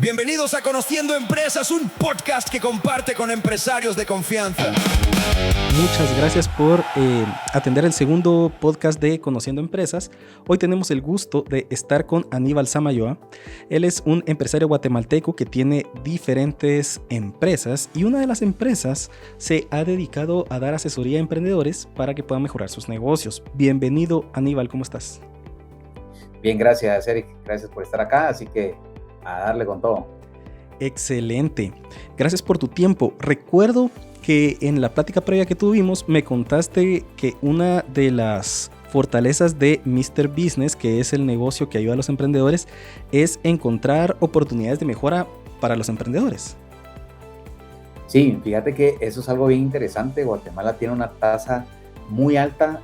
Bienvenidos a Conociendo Empresas, un podcast que comparte con empresarios de confianza. Muchas gracias por atender el segundo podcast de Conociendo Empresas. Hoy tenemos el gusto de estar con Aníbal Samayoa. Él es un empresario guatemalteco que tiene diferentes empresas y una de las empresas se ha dedicado a dar asesoría a emprendedores para que puedan mejorar sus negocios. Bienvenido, Aníbal, ¿cómo estás? Bien, gracias, Eric. Gracias por estar acá, así que a darle con todo. Excelente. Gracias por tu tiempo. Recuerdo que en la plática previa que tuvimos me contaste que una de las fortalezas de Mr. Business, que es el negocio que ayuda a los emprendedores, es encontrar oportunidades de mejora para los emprendedores. Sí, fíjate que eso es algo bien interesante. Guatemala tiene una tasa muy alta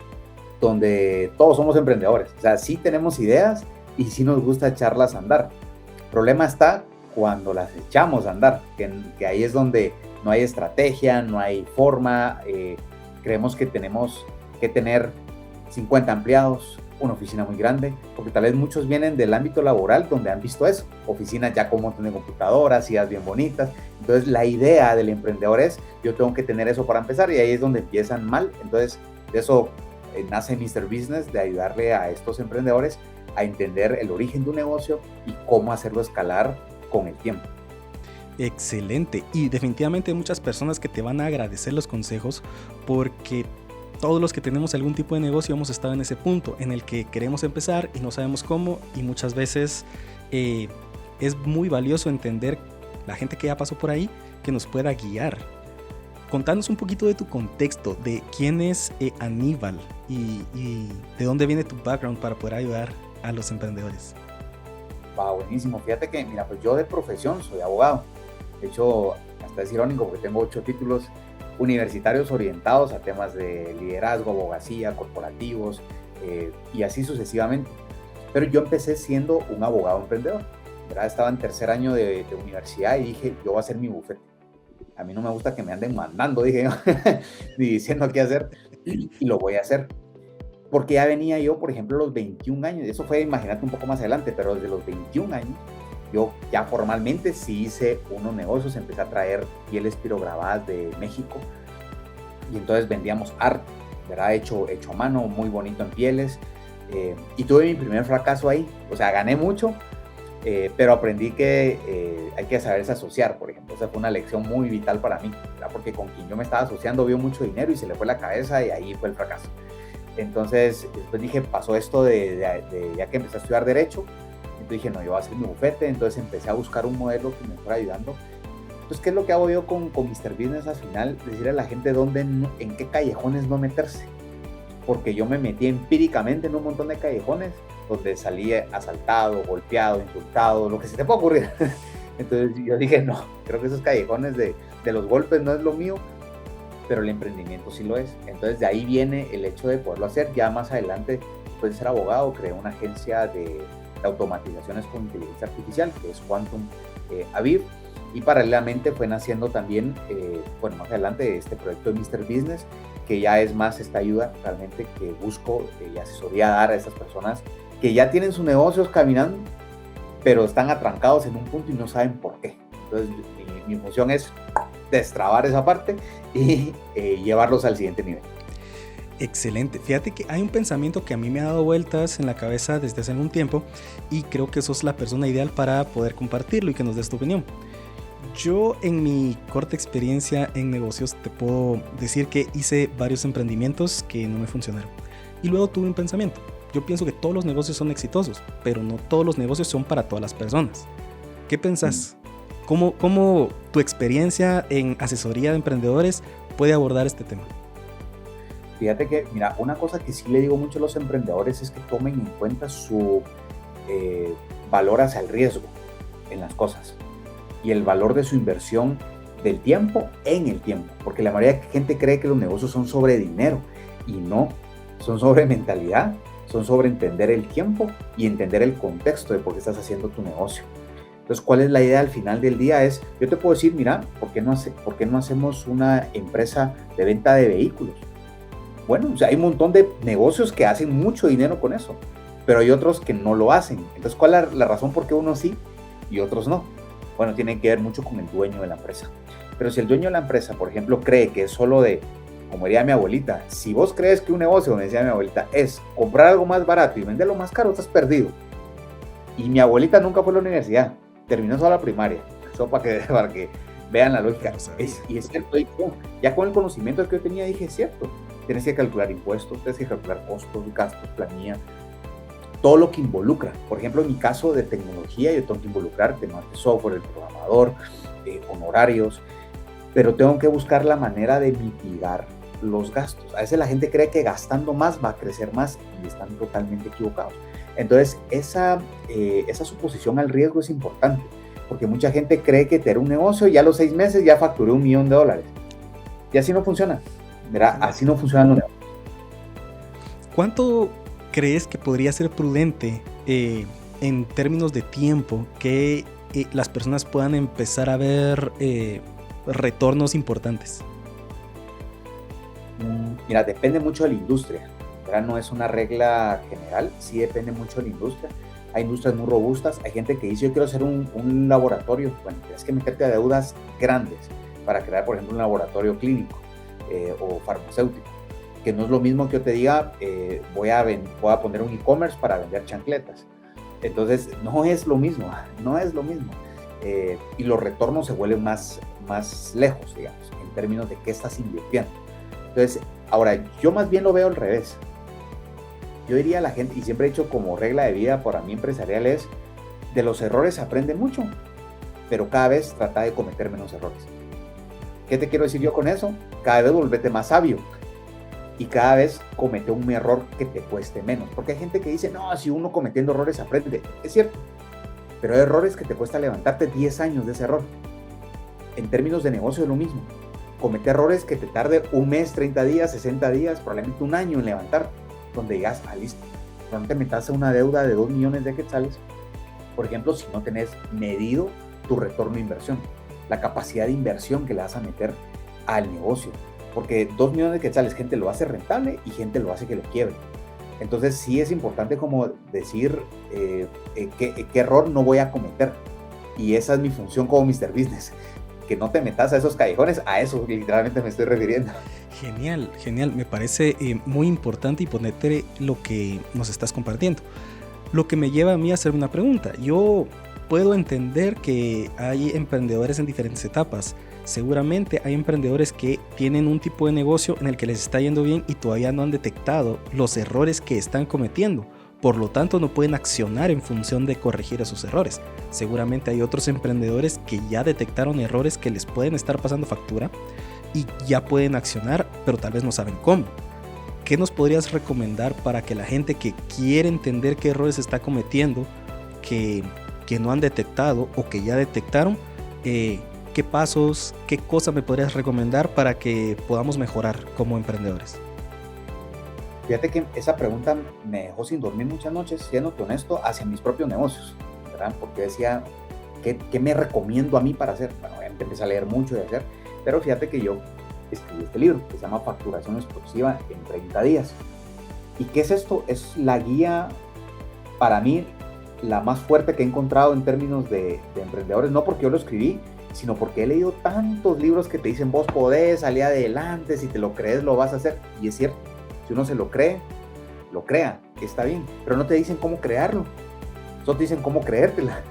donde todos somos emprendedores. O sea, sí tenemos ideas y sí nos gusta echarlas a andar. El problema está cuando las echamos a andar, que ahí es donde no hay estrategia, no hay forma. Creemos que tenemos que tener 50 empleados, una oficina muy grande, porque tal vez muchos vienen del ámbito laboral donde han visto eso, oficinas ya con un montón de computadoras, sillas bien bonitas. Entonces la idea del emprendedor es, yo tengo que tener eso para empezar, y ahí es donde empiezan mal. Entonces de eso nace Mr. Business, de ayudarle a estos emprendedores a entender el origen de un negocio y cómo hacerlo escalar con el tiempo. Excelente. Y definitivamente hay muchas personas que te van a agradecer los consejos, porque todos los que tenemos algún tipo de negocio hemos estado en ese punto en el que queremos empezar y no sabemos cómo, y muchas veces es muy valioso entender la gente que ya pasó por ahí, que nos pueda guiar. Contanos un poquito de tu contexto, de quién es Aníbal y de dónde viene tu background para poder ayudar a los emprendedores. Buenísimo. Fíjate que, mira, pues yo de profesión soy abogado. De hecho, hasta es irónico porque tengo 8 títulos universitarios orientados a temas de liderazgo, abogacía, corporativos y así sucesivamente. Pero yo empecé siendo un abogado emprendedor, ¿verdad? Estaba en tercer año de universidad y dije, yo voy a hacer mi bufete. A mí no me gusta que me anden mandando, dije yo, ni diciendo qué hacer, y lo voy a hacer. Porque ya venía yo, por ejemplo, a los 21 años, eso fue, imagínate, un poco más adelante, pero desde los 21 años, yo ya formalmente sí hice unos negocios, empecé a traer pieles pirograbadas de México, y entonces vendíamos arte, ¿verdad? Hecho a mano, muy bonito en pieles, y tuve mi primer fracaso ahí. O sea, gané mucho, pero aprendí que hay que saberse asociar, por ejemplo. Esa fue una lección muy vital para mí, ¿verdad? Porque con quien yo me estaba asociando vio mucho dinero y se le fue la cabeza, y ahí fue el fracaso. Entonces, después dije, pasó esto de ya que empecé a estudiar Derecho, entonces dije, no, yo voy a hacer mi bufete. Entonces empecé a buscar un modelo que me fuera ayudando. Entonces, ¿qué es lo que hago yo con Mr. Business al final? Decirle a la gente en qué callejones no meterse. Porque yo me metí empíricamente en un montón de callejones donde salí asaltado, golpeado, insultado, lo que se te pueda ocurrir. Entonces yo dije, no, creo que esos callejones de los golpes no es lo mío, pero el emprendimiento sí lo es. Entonces de ahí viene el hecho de poderlo hacer. Ya más adelante, después de ser abogado, creé una agencia de automatizaciones con inteligencia artificial, que es Quantum Aviv, y paralelamente fue naciendo también, más adelante, este proyecto de Mr. Business, que ya es más esta ayuda realmente que busco y asesoría a dar a estas personas que ya tienen sus negocios caminando, pero están atrancados en un punto y no saben por qué. Entonces mi función es destrabar esa parte y llevarlos al siguiente nivel. Excelente. Fíjate que hay un pensamiento que a mí me ha dado vueltas en la cabeza desde hace algún tiempo, y creo que sos la persona ideal para poder compartirlo y que nos des tu opinión. Yo, en mi corta experiencia en negocios, te puedo decir que hice varios emprendimientos que no me funcionaron. Y luego tuve un pensamiento. Yo pienso que todos los negocios son exitosos, pero no todos los negocios son para todas las personas. ¿Qué pensás? ¿Cómo tu experiencia en asesoría de emprendedores puede abordar este tema? Fíjate que, mira, una cosa que sí le digo mucho a los emprendedores es que tomen en cuenta su valor hacia el riesgo en las cosas y el valor de su inversión del tiempo en el tiempo, porque la mayoría de gente cree que los negocios son sobre dinero, y no, son sobre mentalidad, son sobre entender el tiempo y entender el contexto de por qué estás haciendo tu negocio. Entonces, ¿cuál es la idea al final del día? Yo te puedo decir, mira, ¿por qué no hacemos una empresa de venta de vehículos? Bueno, o sea, hay un montón de negocios que hacen mucho dinero con eso, pero hay otros que no lo hacen. Entonces, ¿cuál es la razón por qué unos sí y otros no? Bueno, tiene que ver mucho con el dueño de la empresa. Pero si el dueño de la empresa, por ejemplo, cree que es solo de, como diría mi abuelita, si vos crees que un negocio, como decía mi abuelita, es comprar algo más barato y venderlo más caro, estás perdido. Y mi abuelita nunca fue a la universidad, terminó solo la primaria. Eso para que vean la lógica. Y es cierto, ya con el conocimiento que yo tenía, dije, es cierto. Tienes que calcular impuestos, tienes que calcular costos, gastos, planilla, todo lo que involucra. Por ejemplo, en mi caso de tecnología, yo tengo que involucrar temas de software, el programador, honorarios, pero tengo que buscar la manera de mitigar los gastos. A veces la gente cree que gastando más va a crecer más y están totalmente equivocados. Entonces, esa suposición al riesgo es importante, porque mucha gente cree que tener un negocio y a los 6 meses ya facturé $1 millón. Y así no funciona. ¿Verdad? Así no funcionan los negocios. ¿Cuánto crees que podría ser prudente en términos de tiempo que las personas puedan empezar a ver retornos importantes? Mira, depende mucho de la industria, ¿verdad? No es una regla general, sí depende mucho de la industria. Hay industrias muy robustas, hay gente que dice, yo quiero hacer un laboratorio. Bueno, tienes que meterte a deudas grandes para crear, por ejemplo, un laboratorio clínico o farmacéutico, que no es lo mismo que yo te diga, voy a poner un e-commerce para vender chancletas. Entonces, no es lo mismo. Y los retornos se vuelven más lejos, digamos, en términos de qué estás invirtiendo. Entonces, ahora, yo más bien lo veo al revés. Yo diría a la gente, y siempre he dicho como regla de vida para mí empresarial es, de los errores aprende mucho, pero cada vez trata de cometer menos errores. ¿Qué te quiero decir yo con eso? Cada vez volvete más sabio y cada vez comete un error que te cueste menos. Porque hay gente que dice, no, si uno cometiendo errores aprende. Es cierto, pero hay errores que te cuesta levantarte 10 años de ese error. En términos de negocio es lo mismo. Comete errores que te tarde 1 mes, 30 días, 60 días, probablemente 1 año en levantar, donde digas, listo. No te metas a una deuda de 2 millones de quetzales, por ejemplo, si no tenés medido tu retorno de inversión, la capacidad de inversión que le vas a meter al negocio. Porque 2 millones de quetzales, gente lo hace rentable y gente lo hace que lo quiebre. Entonces sí es importante como decir qué error no voy a cometer. Y esa es mi función como Mr. Business. Que no te metas a esos callejones, a eso literalmente me estoy refiriendo. Genial, me parece muy importante y ponerte lo que nos estás compartiendo. Lo que me lleva a mí a hacer una pregunta. Yo puedo entender que hay emprendedores en diferentes etapas. Seguramente hay emprendedores que tienen un tipo de negocio en el que les está yendo bien y todavía no han detectado los errores que están cometiendo. Por lo tanto, no pueden accionar en función de corregir esos errores. Seguramente hay otros emprendedores que ya detectaron errores que les pueden estar pasando factura y ya pueden accionar, pero tal vez no saben cómo. ¿Qué nos podrías recomendar para que la gente que quiere entender qué errores está cometiendo, que no han detectado o que ya detectaron, qué pasos, qué cosas me podrías recomendar para que podamos mejorar como emprendedores? Fíjate que esa pregunta me dejó sin dormir muchas noches, siendo honesto, hacia mis propios negocios, ¿verdad? Porque decía, ¿qué me recomiendo a mí para hacer? Bueno, empecé a leer mucho y a hacer, pero fíjate que yo escribí este libro que se llama Facturación Explosiva en 30 días. ¿Y qué es esto? Es la guía, para mí, la más fuerte que he encontrado en términos de emprendedores, no porque yo lo escribí, sino porque he leído tantos libros que te dicen, vos podés salir adelante, si te lo crees lo vas a hacer, y es cierto. Si uno se lo cree, lo crea, está bien, pero no te dicen cómo crearlo, solo te dicen cómo creértela.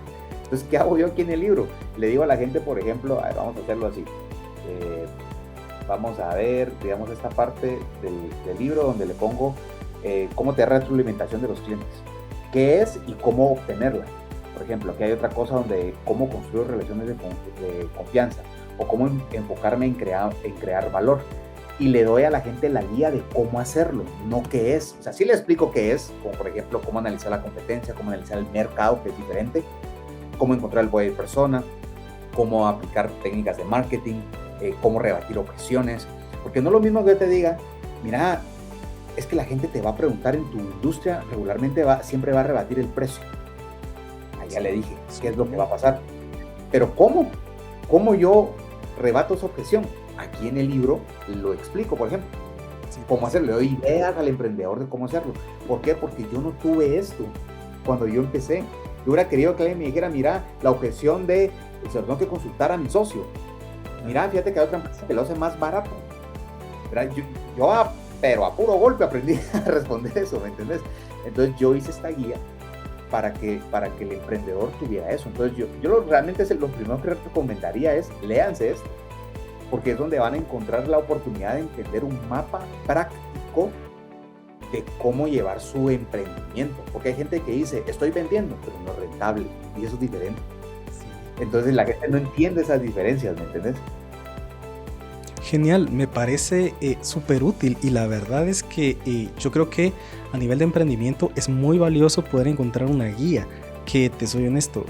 Entonces, ¿qué hago yo aquí en el libro? Le digo a la gente, por ejemplo, vamos a hacerlo así, vamos a ver, digamos, esta parte del libro donde le pongo cómo te da retroalimentación de los clientes, qué es y cómo obtenerla. Por ejemplo, aquí hay otra cosa donde cómo construir relaciones de confianza o cómo enfocarme en crear valor. Y le doy a la gente la guía de cómo hacerlo, no qué es. O sea, sí le explico qué es, como por ejemplo, cómo analizar la competencia, cómo analizar el mercado, que es diferente, cómo encontrar el buyer persona, cómo aplicar técnicas de marketing, cómo rebatir objeciones. Porque no es lo mismo que yo te diga, mira, es que la gente te va a preguntar en tu industria, regularmente siempre va a rebatir el precio. Ya le dije, ¿qué es lo que va a pasar? Pero ¿cómo yo rebato esa objeción? Aquí en el libro lo explico, por ejemplo, cómo hacerlo. Le doy ideas al emprendedor de cómo hacerlo. ¿Por qué? Porque yo no tuve esto cuando yo empecé. Yo hubiera querido que alguien me dijera, mira, la objeción de se lo tengo que consultar a mi socio. Mira, fíjate que hay otra empresa que lo hace más barato. Pero a puro golpe aprendí a responder eso, ¿me entendés? Entonces yo hice esta guía para que el emprendedor tuviera eso. Entonces realmente lo primero que recomendaría es, léanse esto, porque es donde van a encontrar la oportunidad de entender un mapa práctico de cómo llevar su emprendimiento. Porque hay gente que dice, estoy vendiendo, pero no es rentable, y eso es diferente. Sí. Entonces la gente no entiende esas diferencias, ¿me entiendes? Genial, me parece súper útil, y la verdad es que yo creo que a nivel de emprendimiento es muy valioso poder encontrar una guía, que te soy honesto,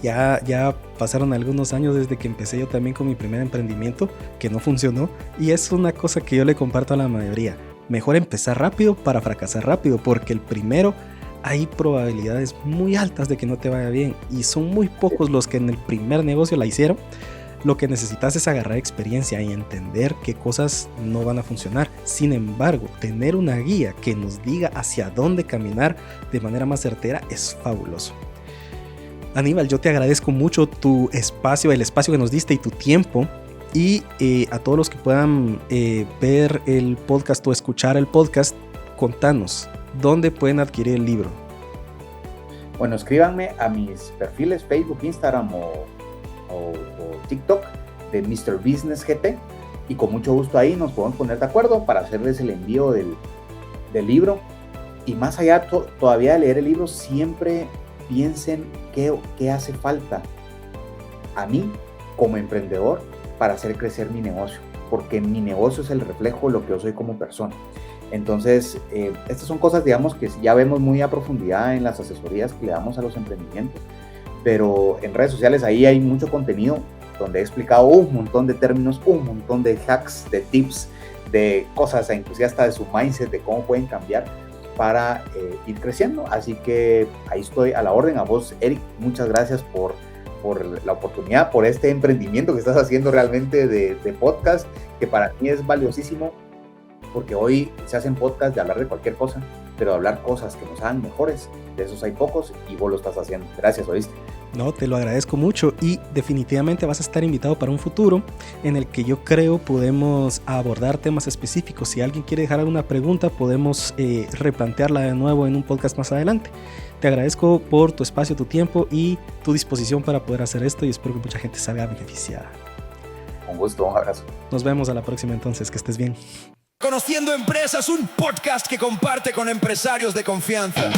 ya pasaron algunos años desde que empecé yo también con mi primer emprendimiento, que no funcionó, y es una cosa que yo le comparto a la mayoría: mejor empezar rápido para fracasar rápido, porque el primero hay probabilidades muy altas de que no te vaya bien, y son muy pocos los que en el primer negocio la hicieron. Lo que necesitas es agarrar experiencia y entender qué cosas no van a funcionar. Sin embargo, tener una guía que nos diga hacia dónde caminar de manera más certera es fabuloso. Aníbal, yo te agradezco mucho tu espacio, el espacio que nos diste y tu tiempo. Y a todos los que puedan ver el podcast o escuchar el podcast, contanos, ¿dónde pueden adquirir el libro? Bueno, escríbanme a mis perfiles Facebook, Instagram o TikTok de Mr. Business GT, y con mucho gusto ahí nos podemos poner de acuerdo para hacerles el envío del libro. Y más allá todavía de leer el libro, siempre piensen qué hace falta a mí como emprendedor para hacer crecer mi negocio, porque mi negocio es el reflejo de lo que yo soy como persona. Entonces, estas son cosas, digamos, que ya vemos muy a profundidad en las asesorías que le damos a los emprendimientos, pero en redes sociales ahí hay mucho contenido donde he explicado un montón de términos, un montón de hacks, de tips, de cosas, inclusive hasta de su mindset, de cómo pueden cambiar para ir creciendo. Así que ahí estoy a la orden. A vos, Eric, muchas gracias por la oportunidad, por este emprendimiento que estás haciendo realmente de podcast, que para mí es valiosísimo, porque hoy se hacen podcasts de hablar de cualquier cosa, pero de hablar cosas que nos hagan mejores, de esos hay pocos, y vos lo estás haciendo. Gracias, ¿oíste? No, te lo agradezco mucho, y definitivamente vas a estar invitado para un futuro en el que yo creo podemos abordar temas específicos. Si alguien quiere dejar alguna pregunta, podemos replantearla de nuevo en un podcast más adelante. Te agradezco por tu espacio, tu tiempo y tu disposición para poder hacer esto, y espero que mucha gente salga beneficiada. Con gusto, un abrazo. Nos vemos a la próxima entonces, que estés bien. Conociendo Empresas, un podcast que comparte con empresarios de confianza.